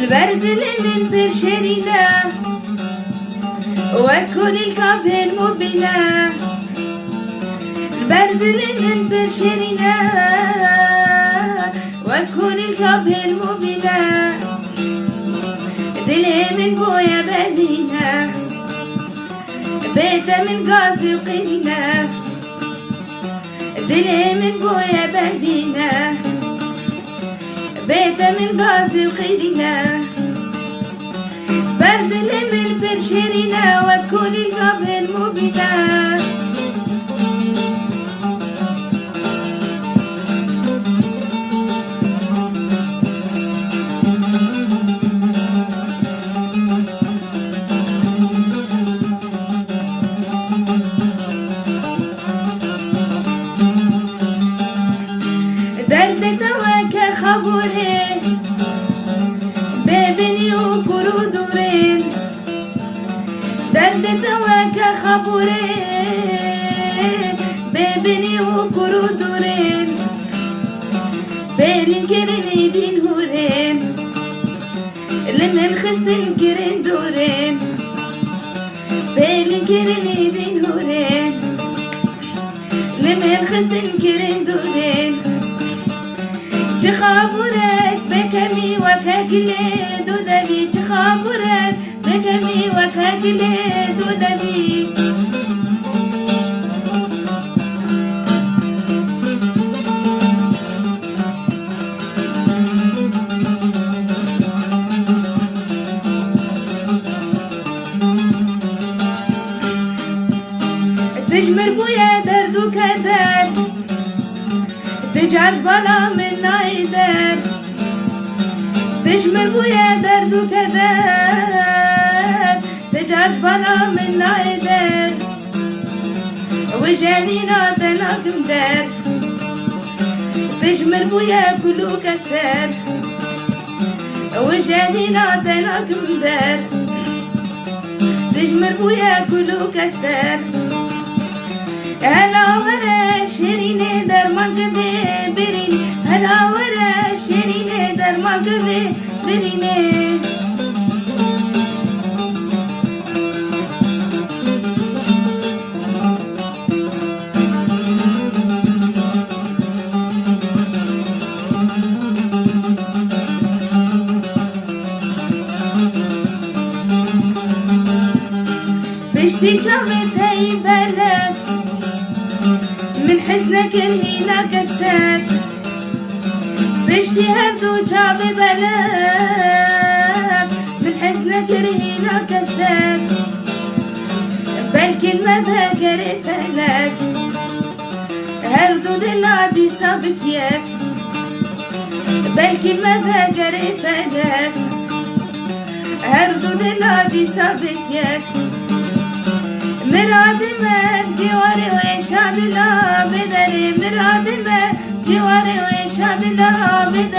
البردل bir şerine وكل الكعب المبلة البردل bir şerine وكل الكعب المبلة دلي من بويا بدينا بيت من غازي وقينا دلي من بويا بدينا بيت من غازي وقينا بردل من برشرنا وكل القبر المبتة درد دواك خبره ببني وكرودورين درد دواك خبره ببني وكرودورين بين كرني دين هورين لمن خست الكرين دورين بين كرني دين هورين لمن خست الكرين دورين تخابرك بكمي وكاكلي دودبي تخابرك بكمي وكاكلي دودبي تجمر بويا درد وكدر تجعل بلا من نايدر تجمل بويا درد وكدر تجعل بلا من نايدر وجانينا تناكم در تجمل بويا كلو كسر وجانينا تناكم در تجمل بويا كلو كسر هلا ورا شيريني درمان كذي بريني هلا ورا شيريني درمان كذي بريني بشتي جابت هاي بلد من حزنك الهينا كسر بشتي هردو جاب بلد من حزنك الهينا كسر بلكن ما بهكرت لك هردو دلادي صابتيك بلكن ما بهكرت لك هردو دلادي صابتيك مراد من ديواري ويشاد لا بدري مراد من ديواري ويشاد لا بدري